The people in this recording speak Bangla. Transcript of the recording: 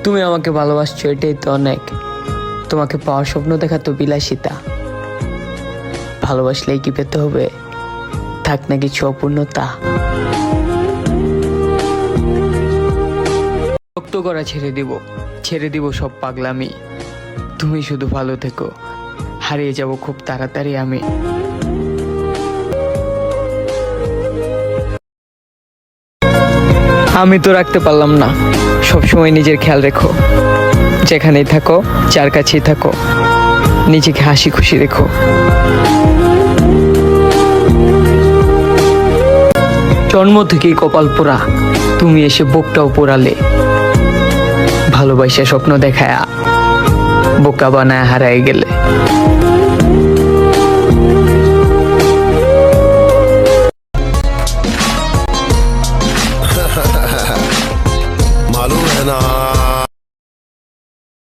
তুমি আমাকে ভালোবাসছো, এটাই তো অনেক। তোমাকে পাওয়ার স্বপ্ন দেখা তো বিলাসিতা। ভালোবাসলেই কি পেতে হবে? থাক না কিছু অপূর্ণতা। রক্ত করা ছেড়ে দিব সব পাগলামি। তুমি শুধু ভালো থেকো, হারিয়ে যাব খুব তাড়াতাড়ি আমি। আমি তো রাখতে পারলাম না, সবসময় নিজের খেয়াল রেখো। যেখানেই থাকো, যার কাছেই থাকো, নিজেকে হাসি খুশি রেখো। জন্ম থেকেই কপাল পোড়া, তুমি এসে বুকটাও পোড়ালে। ভালোবাসা স্বপ্ন দেখায়া বোকা বানায় হারায় গেলে। मालूम है ना।